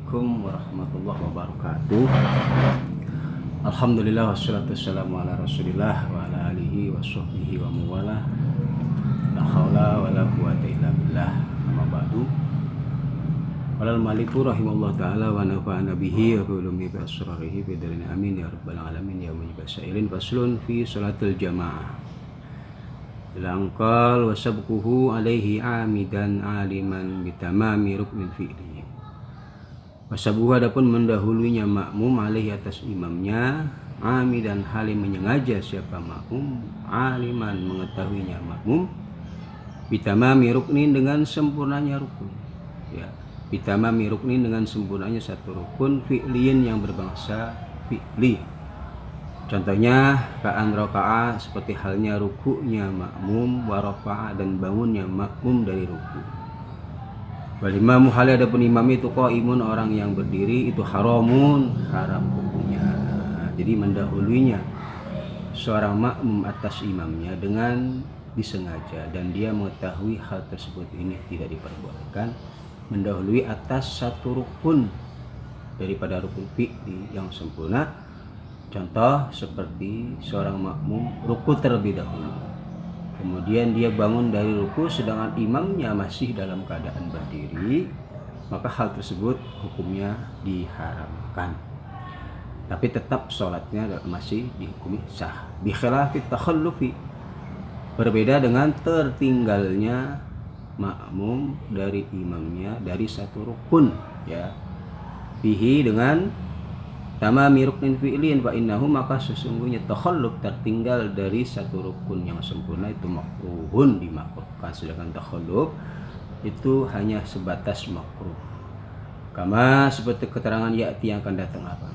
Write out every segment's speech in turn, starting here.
Assalamualaikum warahmatullahi wabarakatuh. Alhamdulillah wassalatu wassalamu ala Rasulillah wa ala alihi wa sahbihi wa mawalah. La haula wala quwata illa billah. Amma ba'du. Qala al-maliku rahimallahu ta'ala wa nafa'ana bihi wa bi ulumi bi asrarihi bi darin amin ya rabbal alamin ya mujibas sa'ilin. Faslun fi salatil jamaah. Langkal wa sabquhu alaihi amidan aliman bitamami rukmin fi'li. Wasabuhu adapun mendahulunya makmum alaihi atas imamnya, amidan halim menyengaja siapa makmum, aliman mengetahuinya makmum, bitamami ruknin dengan sempurnanya rukun. Ya, bitamami ruknin dengan sempurnanya satu rukun fi'liin yang berbangsa fi'li. Contohnya ka'an raka'a seperti halnya ruku'nya makmum, wa rafa'a dan bangunnya makmum dari ruku'. Wal imamu hal adapun imam itu qaimun orang yang berdiri itu haramun haram hukumnya. Jadi mendahulunya seorang makmum atas imamnya dengan disengaja dan dia mengetahui hal tersebut ini tidak diperbolehkan, mendahului atas satu rukun daripada rukun fi'li yang sempurna. Contoh seperti seorang makmum ruku terlebih dahulu, kemudian dia bangun dari ruku sedangkan imamnya masih dalam keadaan berdiri, maka hal tersebut hukumnya diharamkan. Tapi tetap sholatnya masih dihukumi sah. Bi khilafit takhallufi, berbeda dengan tertinggalnya makmum dari imamnya dari satu rukun, ya. Bihi dengan tamami ruknin fi'lin fa innahu, maka sesungguhnya takhalluf tertinggal dari satu rukun yang sempurna itu makruhun, dimakruhkan, sedangkan takhalluf itu hanya sebatas makruh. Kama seperti keterangan ya'ti yang akan datang apa?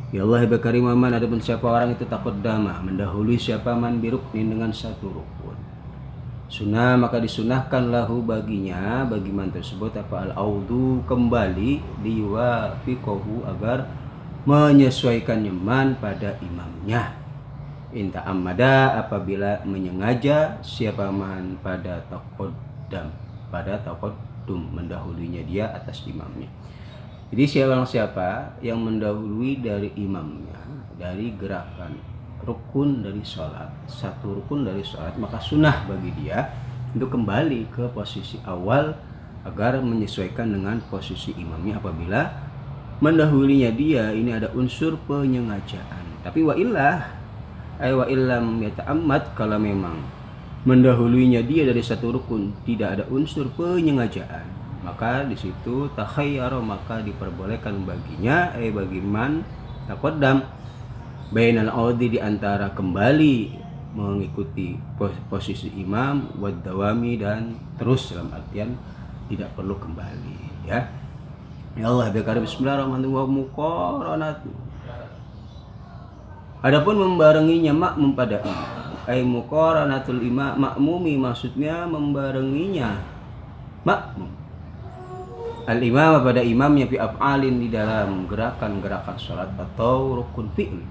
Ya Allah bakarim man, adapun siapa orang itu taqaddama mendahului siapa man biruknin dengan satu rukun. Sunnah maka disunahkan lahu baginya bagi man tersebut apa al-audu kembali liwafiqahu agar menyesuaikannya man pada imamnya. Inta amada apabila menyengaja siapa man pada taqaddum mendahulunya dia atas imamnya. Jadi siapa yang mendahului dari imamnya dari gerakan rukun dari sholat, satu rukun dari sholat, maka sunnah bagi dia untuk kembali ke posisi awal agar menyesuaikan dengan posisi imamnya apabila mendahulunya dia ini ada unsur penyengajaan. Tapi wa illam yata'ammad, kalau memang mendahulunya dia dari satu rukun tidak ada unsur penyengajaan, maka di situ takhayyara, maka diperbolehkan baginya bagi man taqaddam bainal audi, di antara kembali mengikuti posisi imam wad dawami, dan terus dalam artian tidak perlu kembali, ya. Ya Allah bikarim bismillahirrahmanirrahim wa muqaranatu. Adapun membarenginya makmum pada imam, muqaranatul imam makmumi, maksudnya membarenginya makmum al-imam pada imamnya fi af'alin, di dalam gerakan-gerakan salat atau rukun fi'li.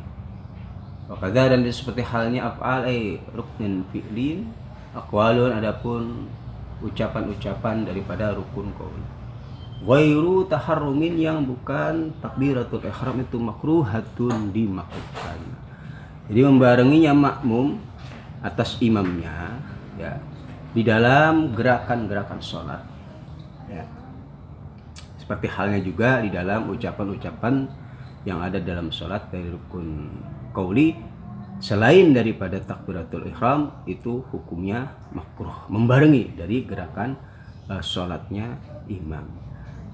Wakadha, dan seperti halnya af'al ruknin fi'lin, aqwalun adapun ucapan-ucapan daripada rukun qaul. Ghairu taharrumin, yang bukan takbiratul ihram itu makruhatun, dimakruhkan. Jadi membarenginya makmum atas imamnya, ya, di dalam gerakan-gerakan sholat, ya. Seperti halnya juga di dalam ucapan-ucapan yang ada dalam sholat dari rukun qauli selain daripada takbiratul ihram, itu hukumnya makruh membarengi dari gerakan sholatnya imam.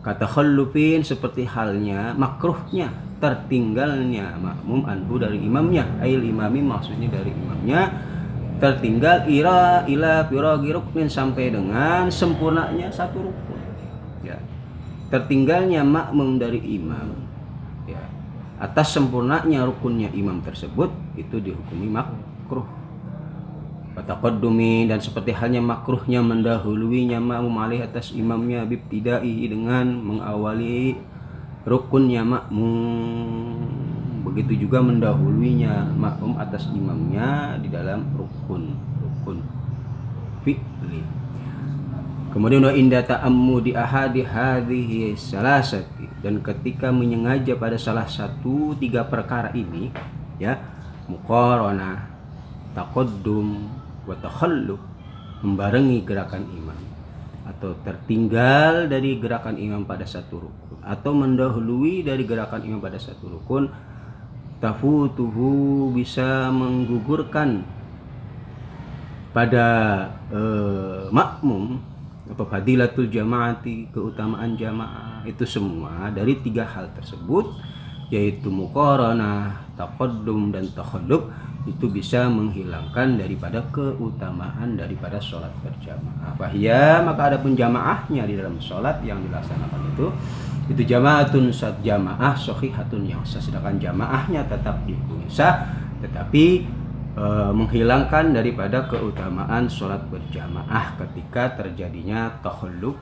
Kata khallufin, seperti halnya makruhnya tertinggalnya makmum anhu dari imamnya, ail imami maksudnya dari imamnya tertinggal ila firagi ruknin, sampai dengan sempurnanya satu rukun, ya. Tertinggalnya makmum dari imam, ya, atas sempurnanya rukunnya imam tersebut itu dihukumi makruh. Taqaddumi, dan seperti halnya makruhnya mendahuluinya makmum alih atas imamnya bibtidaihi, dengan mengawali rukunnya makmum. Begitu juga mendahuluinya makmum atas imamnya di dalam rukun fi'li. Kemudian wa inda ta'ammudi ahadi hadhihi salasati, dan ketika menyengaja pada salah satu tiga perkara ini, ya, muqaranah, taqaddum, wa takhalluf, membarengi gerakan imam atau tertinggal dari gerakan imam pada satu rukun atau mendahului dari gerakan imam pada satu rukun, tafutuhu, bisa menggugurkan pada makmum apa fadilatul jamaati, keutamaan jamaah. Itu semua dari tiga hal tersebut, yaitu muqaranah, taqaddum, dan takhalluf, itu bisa menghilangkan daripada keutamaan daripada sholat berjamaah. Fahiyya, maka adapun jamaahnya di dalam sholat yang dilaksanakan itu jamaatun jamaah shahihatun, yang sah, sedangkan jamaahnya tetap dihukumi sah, tetapi menghilangkan daripada keutamaan sholat berjamaah ketika terjadinya takhalluf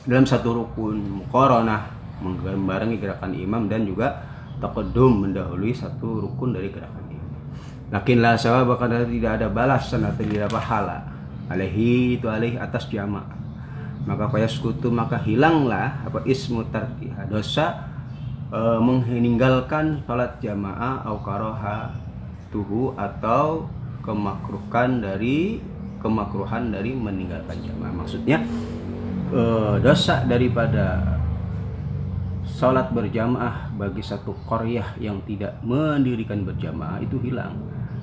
dalam satu rukun, muqaranah, membarengi gerakan imam, dan juga taqaddum, mendahului satu rukun dari gerakan imam. Lakin la sawaba, karena tidak ada balasan atau tidak ada pahala, alaihi, itu alaihi, atas jamaah. Maka fayaskutu, maka hilanglah apa ismu tarkiha, dosa meninggalkan sholat jamaah, au karoha tuhu, atau kemakruhan dari meninggalkan jamaah. Maksudnya dosa daripada sholat berjamaah bagi satu qaryah yang tidak mendirikan berjamaah itu hilang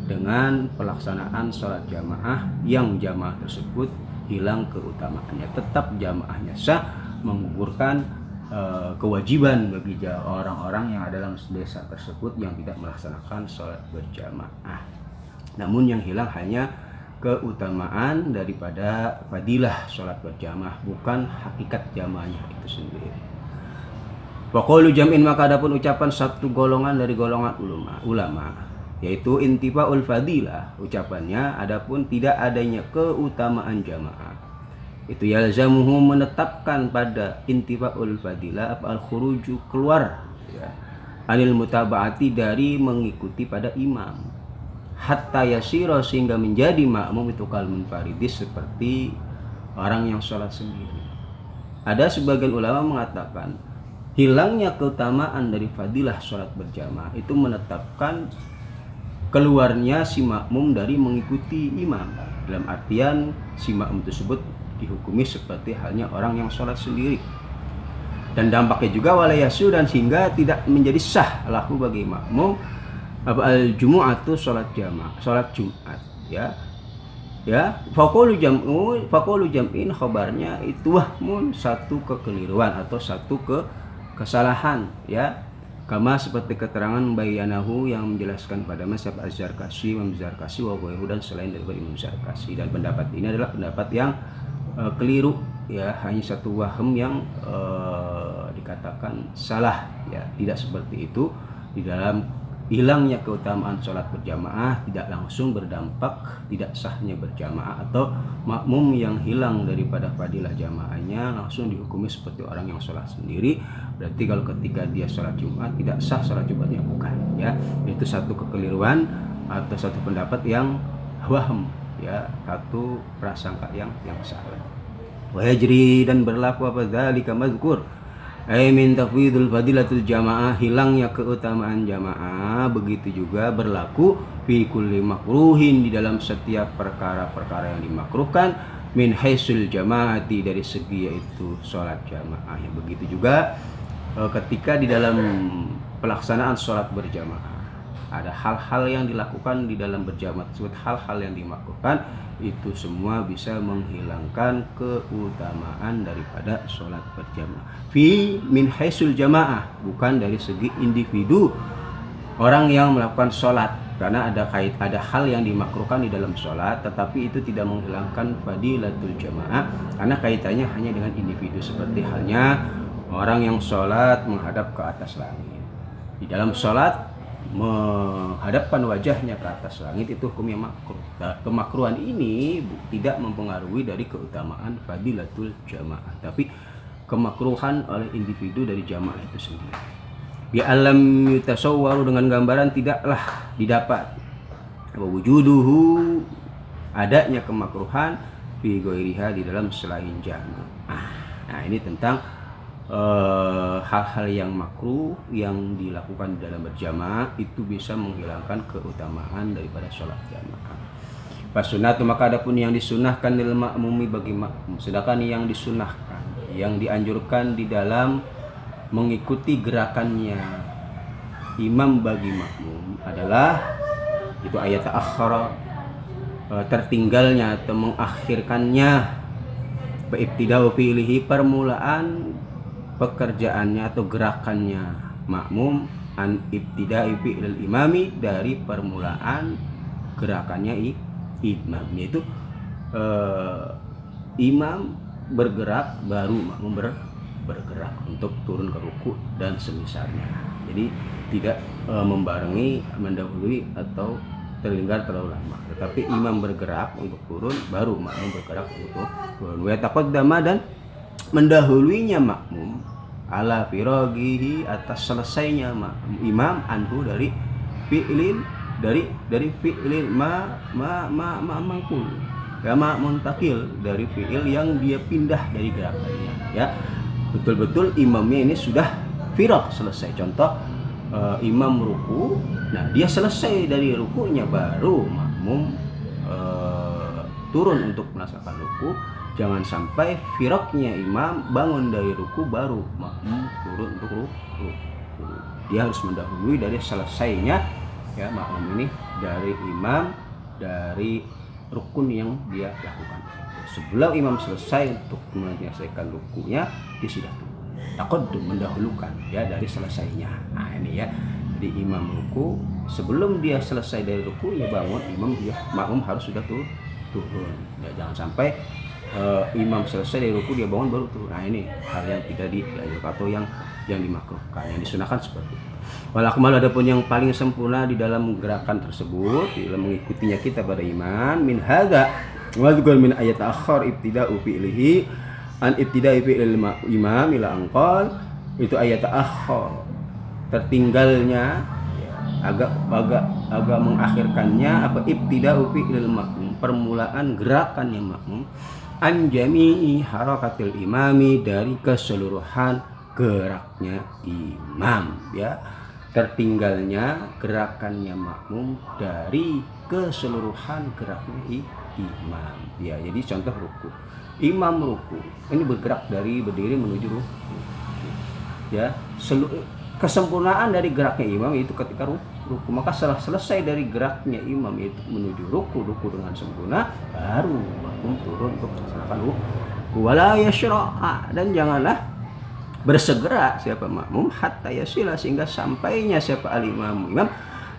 dengan pelaksanaan sholat jamaah, yang jamaah tersebut hilang keutamaannya. Tetap jamaahnya sah, menggugurkan kewajiban bagi orang-orang yang ada dalam desa tersebut yang tidak melaksanakan sholat berjamaah. Namun yang hilang hanya keutamaan daripada fadilah sholat berjamaah, bukan hakikat jamaahnya itu sendiri. Waqaulu jam'in, maka adapun ucapan satu golongan dari golongan ulama, yaitu intifaul fadilah, ucapannya adapun tidak adanya keutamaan jamaah, itu yalzamuhu, menetapkan pada intifaul fadilah apa al-khuruju, keluar, ya, anil mutaba'ati, dari mengikuti pada imam, hatta yasira, sehingga menjadi makmum itu kal munfaridis, seperti orang yang sholat sendiri. Ada sebagian ulama mengatakan hilangnya keutamaan dari fadilah sholat berjamaah itu menetapkan keluarnya si makmum dari mengikuti imam, dalam artian si makmum tersebut dihukumi seperti halnya orang yang sholat sendiri, dan dampaknya juga walayasu, dan sehingga tidak menjadi sah lahu bagi makmum al-jumu'atu, sholat jamaah, sholat Jumat, ya. Faqulu jam'in, khabarnya itu wahmun, satu kekeliruan atau satu kesalahan, ya. Kama, seperti keterangan bayanahu, yang menjelaskan pada mazhab Az-Zarkashi, Imam Zarkashi, wa ghairuhu, dan selain daripada Imam Zarkashi. Dan pendapat ini adalah pendapat yang keliru, ya, hanya satu waham yang dikatakan salah, ya. Tidak seperti itu. Di dalam hilangnya keutamaan sholat berjamaah tidak langsung berdampak tidak sahnya berjamaah, atau makmum yang hilang daripada fadilah jamaahnya langsung dihukumi seperti orang yang sholat sendiri. Berarti kalau ketika dia sholat Jumat tidak sah sholat Jumatnya, bukan, ya. Itu satu kekeliruan atau satu pendapat yang waham, ya, satu prasangka yang salah. Wa yajri, dan berlaku apa dzalika mazkur, ay min tafwidul fadilatul jamaah, hilangnya keutamaan jamaah, begitu juga berlaku fi kulli makruhin, di dalam setiap perkara-perkara yang dimakruhkan, min haisul jamaati, dari segi yaitu sholat jamaah. Yang begitu juga ketika di dalam pelaksanaan sholat berjamaah ada hal-hal yang dilakukan di dalam berjamaah tersebut, hal-hal yang dimakruhkan, itu semua bisa menghilangkan keutamaan daripada sholat berjamaah. Fi min haisul jamaah, bukan dari segi individu orang yang melakukan sholat, karena ada hal yang dimakruhkan di dalam sholat, tetapi itu tidak menghilangkan fadilatul jamaah, karena kaitannya hanya dengan individu, seperti halnya orang yang sholat menghadap ke atas langit. Di dalam sholat menghadapkan wajahnya ke atas langit itu hukumnya makruh. Kemakruhan ini tidak mempengaruhi dari keutamaan fadilatul jamaah, tapi kemakruhan oleh individu dari jamaah itu sendiri. Bi alam yutasawwaru, dengan gambaran tidaklah didapat wujuduhu, adanya kemakruhan fi ghairiha di dalam selain jamaah. Nah, ini tentang hal-hal yang makruh yang dilakukan dalam berjamaah itu bisa menghilangkan keutamaan daripada sholat jamaah. Fasunatu, maka adapun yang disunahkan lil ma'mumi bagi makmum, sedangkan yang disunahkan, yang dianjurkan di dalam mengikuti gerakannya imam bagi makmum adalah itu ayat akhara, tertinggalnya atau mengakhirkannya, ibtida'u fi'lihi, permulaan pekerjaannya atau gerakannya makmum, an ibtida'i fi'lil imami, dari permulaan gerakannya imam, yaitu imam bergerak baru makmum bergerak untuk turun ke ruku dan semisalnya. Jadi tidak membarengi, mendahului atau terlingkar terlalu lama, tetapi imam bergerak untuk turun baru makmum bergerak untuk turun. Wa taqaddama, dan mendahuluinya makmum, ala firaghihi, atas selesainya imam, anhu dari fi'lin, dari fi'lin mangkul ya, muntakil, dari fi'il yang dia pindah dari gerakannya ya. Betul-betul imamnya ini sudah firagh, selesai. Contoh, imam ruku, nah dia selesai dari rukunya baru makmum turun untuk melaksanakan ruku. Jangan sampai firaqnya imam bangun dari ruku baru makmum turun untuk ruku. Dia harus mendahului dari selesainya ya makmum ini dari imam, dari rukun yang dia lakukan. Sebelum imam selesai untuk menyelesaikan rukunya, dia sudah turun. Taqaddum, mendahulukan ya dari selesainya. Nah ini ya. Jadi imam ruku, sebelum dia selesai dari ruku ya bangun, makmum harus sudah turun. Ya, jangan sampai imam selesai dari ruku dia bangun baru turun. Nah ini hal yang tidak dianjurkan atau yang dimakruhkan, yang disunahkan seperti itu. Wal akmal, adapun yang paling sempurna di dalam gerakan tersebut, di dalam mengikutinya kita pada imam, min hadza wa dzikr min ayat akhar ibtida'u fi'lihi an ibtida'i fi'lil imam ila anqal, itu ayat akhar, tertinggalnya ya, agak mengakhirkannya apa, ibtida'u fi'lil makmum, permulaan gerakannya makmum, an jami'i harakatil imami, dari keseluruhan geraknya imam ya. Tertinggalnya gerakannya makmum dari keseluruhan geraknya imam ya. Jadi contoh ruku, imam ruku ini bergerak dari berdiri menuju ruku ya. Kesempurnaan dari geraknya imam itu ketika ruku, maka setelah selesai dari geraknya imam itu menuju ruku dengan sempurna, baru makmum turun untuk melaksanakan ruku. Wala yashra'a, dan janganlah bersegera siapa makmum, hatta yasila, sehingga sampainya siapa al-imam imam,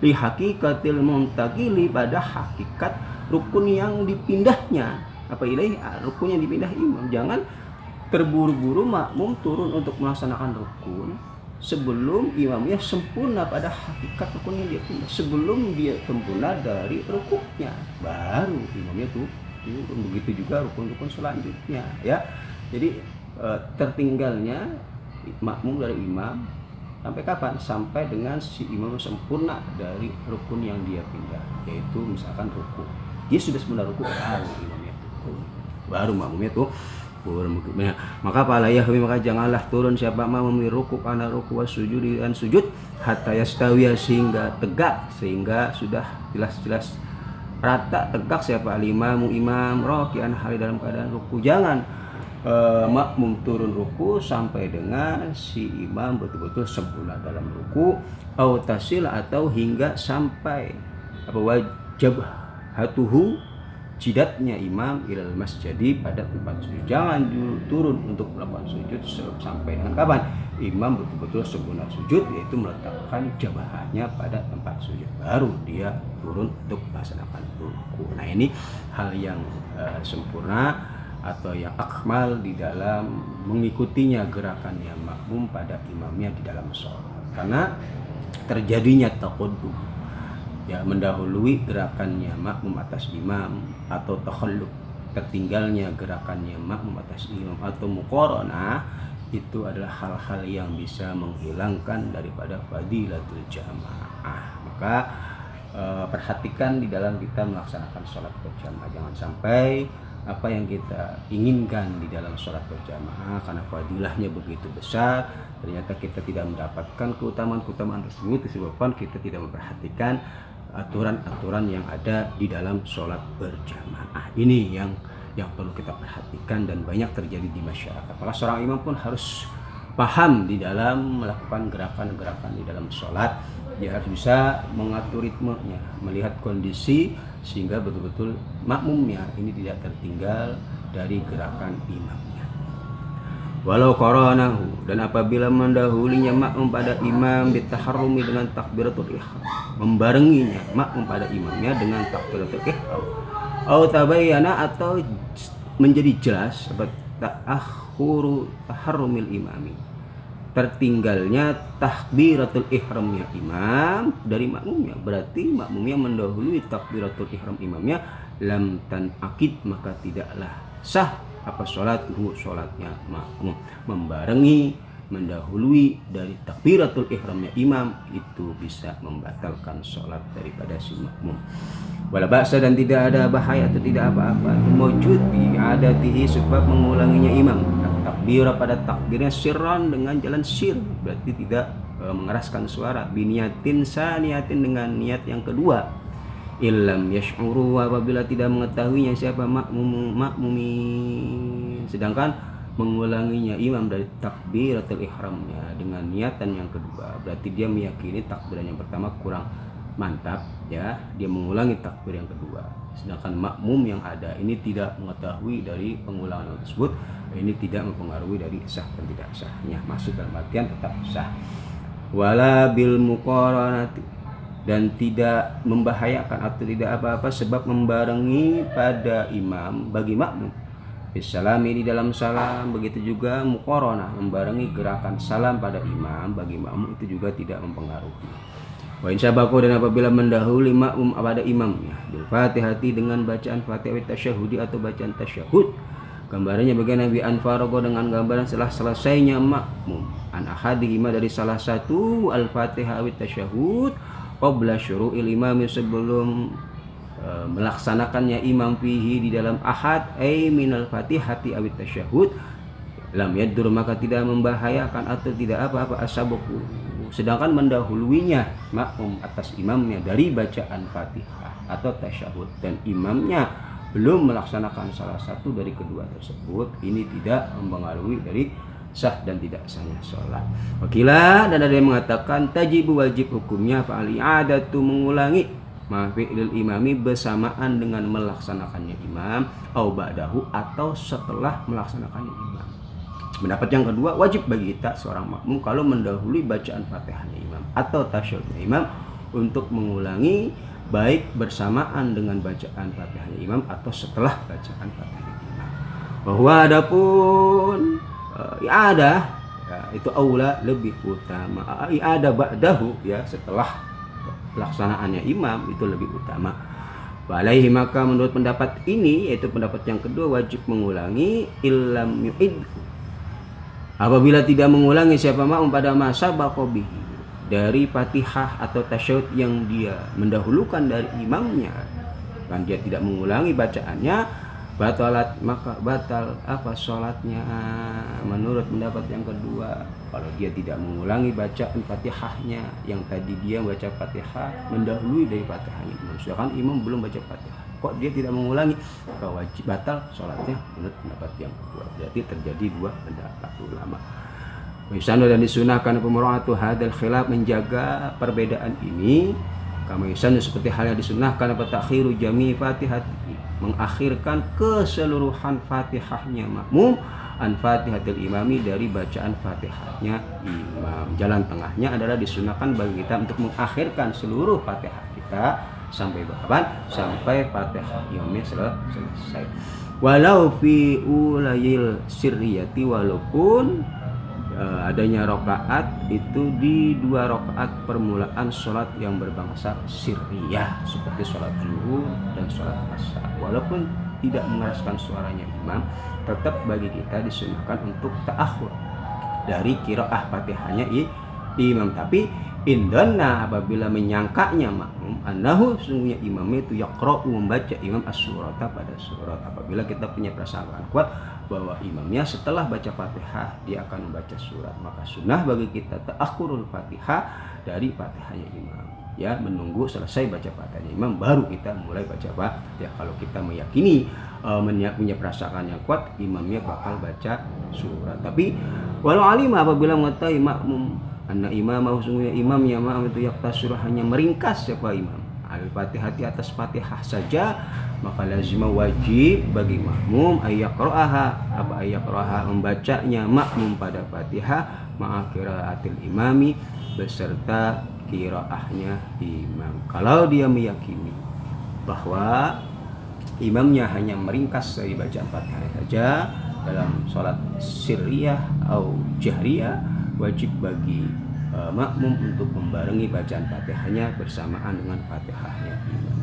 li hakikatil muntakili, pada hakikat rukun yang dipindahnya apa, ilaih, rukun yang dipindah imam. Jangan terburu-buru makmum turun untuk melaksanakan rukun sebelum imamnya sempurna pada hakikat rukun yang dia pindah. Sebelum dia sempurna dari rukunnya, baru imamnya turun. Begitu juga rukun-rukun selanjutnya ya. Jadi tertinggalnya makmum dari imam sampai kapan? Sampai dengan si imam sempurna dari rukun yang dia pindah, yaitu misalkan ruku. Dia sudah sempurna ruku, baru imamnya turun, baru makmumnya turun. Maka fala yahwi, maka janganlah turun siapa makmum di ruku, karena ruku was sujud dan sujud, hatta yastawiya, sehingga tegak, sehingga sudah jelas-jelas rata tegak siapa al-imamu imam, raki'an, hal dalam keadaan ruku. Jangan makmum turun ruku sampai dengan si imam betul-betul sempurna dalam ruku, au tasil, atau hingga sampai apa, wajib hatuhu, jidatnya imam, ilal masjidi, pada tempat sujud. Jangan turun untuk melakukan sujud sampai dengan kapan? Imam betul-betul sempurna sujud, yaitu meletakkan jabahannya pada tempat sujud, baru dia turun untuk melaksanakan ruku. Nah ini hal yang sempurna atau yang akmal di dalam mengikutinya gerakannya makmum pada imamnya di dalam sholat, karena terjadinya taqaddum ya, mendahului gerakannya makmum atas imam, atau takhalluf, tertinggalnya gerakannya makmum atas imam, atau muqaranah, itu adalah hal-hal yang bisa menghilangkan daripada fadilatul jamaah. Maka perhatikan di dalam kita melaksanakan sholat berjamaah, jangan sampai apa yang kita inginkan di dalam sholat berjamaah, karena fadilahnya begitu besar. Ternyata kita tidak mendapatkan keutamaan-keutamaan tersebut disebabkan kita tidak memperhatikan aturan-aturan yang ada di dalam sholat berjamaah. Ini yang perlu kita perhatikan dan banyak terjadi di masyarakat. Maka seorang imam pun harus paham di dalam melakukan gerakan-gerakan di dalam sholat. Dia harus bisa mengatur ritmenya, melihat kondisi sehingga betul-betul makmumnya ini tidak tertinggal dari gerakan imamnya. Walau qaranahu, dan apabila mendahulinya makmum pada imam bitaharrumi dengan takbiratul ihram, membarenginya makmum pada imamnya dengan takbiratul ihram, atau tabayyana, atau menjadi jelas ta'akhuru taharrumil imami, tertinggalnya takbiratul ihramnya imam dari makmumnya, berarti makmumnya mendahului takbiratul ihram imamnya, lam tanaqid, maka tidaklah sah apa sholatnya makmum. Membarengi, mendahului dari takbiratul ihramnya imam itu bisa membatalkan sholat daripada si makmum. Wala ba'sa, dan tidak ada bahaya atau tidak apa-apa mawjud bi adatihi, sebab mengulanginya imam takbir pada takbirnya sirran, dengan jalan sir, berarti tidak mengeraskan suara, biniatin saniatin, dengan niat yang kedua, illam yash'uru, apabila tidak mengetahuinya siapa makmumin, sedangkan mengulanginya imam dari takbiratul ihramnya dengan niatan yang kedua, berarti dia meyakini takbiran yang pertama kurang mantap, ya, dia mengulangi takbir yang kedua, sedangkan makmum yang ada ini tidak mengetahui dari pengulangan tersebut. Ini tidak mempengaruhi dari sah dan tidak sahnya, masuk dalam artian tetap sah. Wala bil muqaranati, dan tidak membahayakan atau tidak apa-apa sebab membarengi pada imam bagi makmum bisalami di dalam salam, begitu juga muqaranah, membarengi gerakan salam pada imam bagi makmum itu juga tidak mempengaruhi. Wa in sabaku, dan apabila mendahului makmum pada imamnya bil fatihati, dengan bacaan fatihah tasyahudi atau bacaan tasyahud, gambarannya bagaimana bi anfarogo, dengan gambaran setelah selesainya makmum an ahadihima, dari salah satu al-fatihah wa tasyahud, qabla syuru'il imam, sebelum melaksanakannya imam fihi di dalam ahad, ay minal fatihati aw tasyahud, lam yadur, maka tidak membahayakan atau tidak apa-apa asabuku, sedangkan mendahuluinya makmum atas imamnya dari bacaan fatihah atau tasyahud dan imamnya belum melaksanakan salah satu dari kedua tersebut, ini tidak mempengaruhi dari sah dan tidak sahnya sholat. Wakila, dan ada yang mengatakan tajibu, wajib hukumnya fa'al-i'adatu, mengulangi mafi'lil imami bersamaan dengan melaksanakannya imam, au ba'dahu, atau setelah melaksanakannya imam. Pendapat yang kedua, wajib bagi kita seorang makmum kalau mendahului bacaan fatihahnya imam atau tasyahudnya imam untuk mengulangi, baik bersamaan dengan bacaan fatihahnya imam atau setelah bacaan fatihahnya imam. Bahwa adapun i'adah, ya, itu aula, lebih utama. I'adah ba'dahu, ya, setelah pelaksanaannya imam itu lebih utama. Walaihi, maka menurut pendapat ini, yaitu pendapat yang kedua, wajib mengulangi illam yu'id, apabila tidak mengulangi siapa makmum pada masa bakobihi, dari fatihah atau tasyahud yang dia mendahulukan dari imamnya, dan dia tidak mengulangi bacaannya, batalat, maka batal apa sholatnya. Menurut pendapat yang kedua, kalau dia tidak mengulangi bacaan fatihahnya, yang tadi dia baca fatihah mendahului dari fatihahnya imam, sedangkan imam belum baca fatihah, kok dia tidak mengulangi, maka wajib batal sholatnya menurut pendapat yang kedua. Berarti terjadi dua pendapat ulama. Wisanu, dan disunahkan pemuratu hadal khilaf, menjaga perbedaan ini. Kama yusanu, seperti hal yang disunahkan apa takhiru jami fatihati, mengakhirkan keseluruhan fatihahnya makmum an fatihatil imami, dari bacaan fatihahnya imam. Jalan tengahnya adalah disunahkan bagi kita untuk mengakhirkan seluruh fatihah kita sampai kapan? Sampai fatihah imamnya selesai. Walau fi ulayil sirriyati, walaupun adanya rokaat itu di dua rokaat permulaan sholat yang berbangsa sirriyah, seperti sholat zuhur dan sholat asar, walaupun tidak mengeraskan suaranya imam, tetap bagi kita disunahkan untuk ta'akhur dari qiraah fatihahnya imam. Tapi Indana apabila menyangkanya makmum annahu sungguhnya imamnya itu yaqra'u membaca imam as-surata pada surat. Apabila kita punya prasangkaan kuat bahwa imamnya setelah baca Fatihah dia akan membaca surat, maka sunnah bagi kita ta'akhurul Fatihah dari Fatihahnya imam. Ya, menunggu selesai baca Fatihahnya imam baru kita mulai baca Fatihah. Kalau kita meyakini punya prasangkaan yang kuat imamnya bakal baca surat. Tapi walau alima apabila mengetahui makmum anna imamah sungguhnya imamnya makmum itu yaktasur hanya meringkas siapa imam al-Fatihah di atas Fatihah saja, maka lazimah wajib bagi makmum ayyaqra'aha membacanya makmum pada Fatihah ma'a qiraatil imami beserta qiraahnya imam. Kalau dia meyakini bahwa imamnya hanya meringkas dari bacaan Fatihah saja dalam sholat sirriyah atau jahriyah, wajib bagi makmum untuk membarengi bacaan Fatihahnya bersamaan dengan Fatihahnya imam.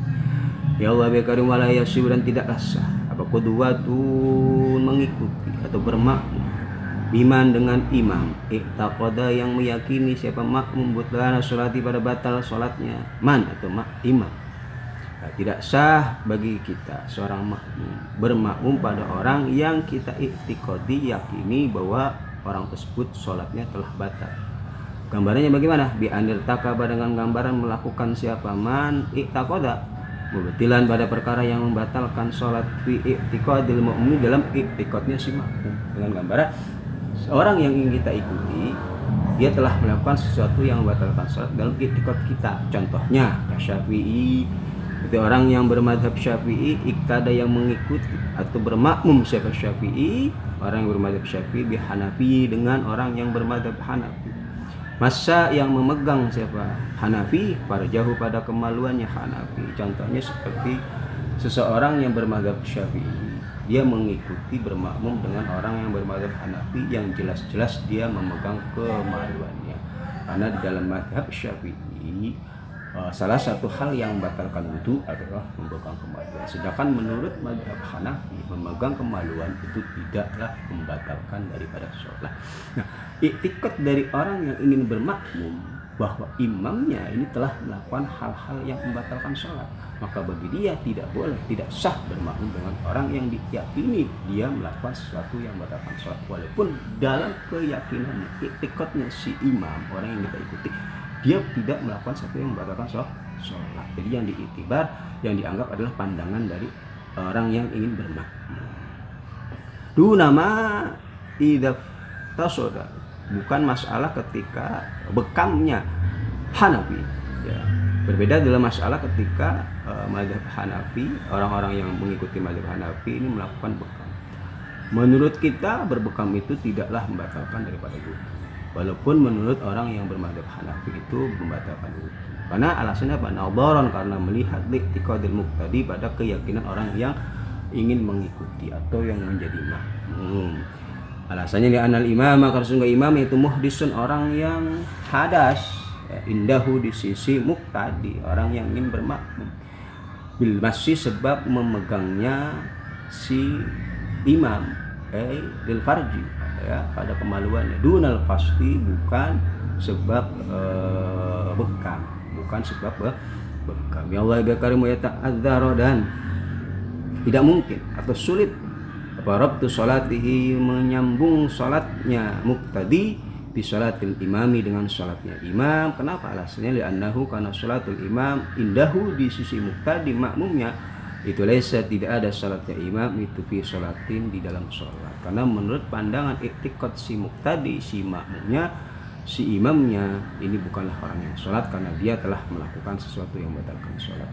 Ya Allah bikarim wala yasib dan tidaklah sah apa qudwatun mengikuti atau bermakmum biman dengan imam iqtaqada yang meyakini siapa makmum butlana sholati pada batal sholatnya man atau imam. Nah, tidak sah bagi kita seorang makmum bermakmum pada orang yang kita i'tiqadi yakini bahwa orang tersebut sholatnya telah batal. Gambarannya bagaimana? Bi anir takaba dengan gambaran melakukan siapa man i'taqada mubtilan pada perkara yang membatalkan sholat fi i'tiqadil mu'min dalam i'tiqadnya si makmum. Dengan gambaran seorang yang ingin kita ikuti dia telah melakukan sesuatu yang membatalkan sholat dalam i'tiqad kita. Contohnya Syafi'i, itu orang yang bermadhab Syafi'i iktada yang mengikuti atau bermakmum siapa Syafi'i, orang yang bermadhab Syafi'i bi Hanafi dengan orang yang bermadhab Hanafi. Masa yang memegang siapa Hanafi pada jauh pada kemaluannya Hanafi. Contohnya seperti seseorang yang bermadhab Syafi'i, dia mengikuti bermakmum dengan orang yang bermadhab Hanafi yang jelas-jelas dia memegang kemaluannya. Karena di dalam madhab Syafi'i salah satu hal yang membatalkan wudu adalah memegang kemaluan. Sedangkan menurut mazhab Hanafi memegang kemaluan itu tidaklah membatalkan daripada sholat. Nah, i'tiqad dari orang yang ingin bermakmum bahwa imamnya ini telah melakukan hal-hal yang membatalkan sholat, maka bagi dia tidak boleh, tidak sah bermakmum dengan orang yang diyakini dia melakukan sesuatu yang membatalkan sholat, walaupun dalam keyakinan i'tiqadnya si imam orang yang kita ikuti dia tidak melakukan sesuatu yang membatalkan sholat. Jadi yang diiktibar, yang dianggap adalah pandangan dari orang yang ingin bermakmum. Nama idza tasoda, bukan masalah ketika bekamnya Hanafi. Ya. Berbeda dalam masalah ketika mazhab Hanafi, orang-orang yang mengikuti mazhab Hanafi ini melakukan bekam. Menurut kita berbekam itu tidaklah membatalkan daripada wudu. Walaupun menurut orang yang bermadzhab Hanafi itu membatalkan wudu. Karena alasannya apa? Nadharan, karena melihat li'tiqadil muqtadi pada keyakinan orang yang ingin mengikuti atau yang menjadi makmum. Alasannya li anal imam, karena sungguh imam itu muhdisun, orang yang hadas, ya, indahu di sisi muqtadi, orang yang ingin bermakmum. Bil masih sebab memegangnya si imam lil farji, ya, pada kemaluannya, dunal pasti bukan sebab bekam, bukan sebab bekam. Ya Allah ya Karim ya ta'adzaro, dan tidak mungkin atau sulit rabtu salatihi menyambung salatnya muqtadi bi salatil imami dengan salatnya imam. Kenapa? Alasannya li'annahu karena salatul imam indahu di sisi muqtadi makmumnya itu laisa tidak ada salatnya imam itu fi salatin di dalam salat. Karena menurut pandangan i'tiqad si muqtadi, si makmumnya, si imamnya ini bukanlah orang yang salat karena dia telah melakukan sesuatu yang membatalkan salat.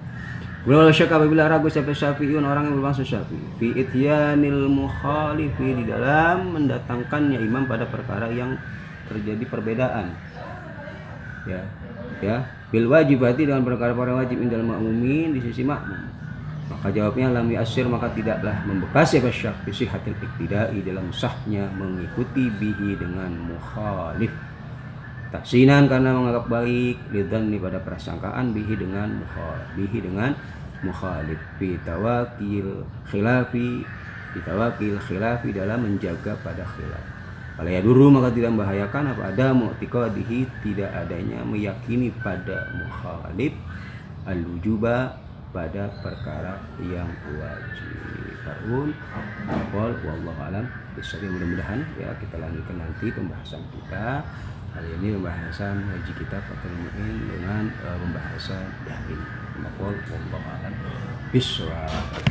Wala syakka apabila ragu siapa Syafi'un, orang yang bermaksud Syafi'i fi ityanil mukhalifi, di dalam mendatangkannya imam pada perkara yang terjadi perbedaan. Ya, bil wajibati dengan perkara-perkara wajib indal makmumin di sisi makmum. Maka jawabnya lam yasir, maka tidaklah membekas siapa Syafi'i sihatil iktidai dalam sahnya mengikuti bihi dengan mukhalif. Tahsinan karena menganggap baik, lidzanni pada prasangkaan bihi dengan mukhalif, fi tawakil khilafi dalam menjaga pada khilaf. Kalau ya dulu maka tidak membahayakan apa ada mu'tiqadihi, tidak adanya meyakini pada mukhalif al-wujuba, pada perkara yang wajib. Farun qol wallahu alam bisawab. Mudah-mudahan ya kita lanjutkan nanti pembahasan kita. Kali ini pembahasan haji kita Fathul Mu'in dengan pembahasan dalil. Qol wallahu alam bisawab.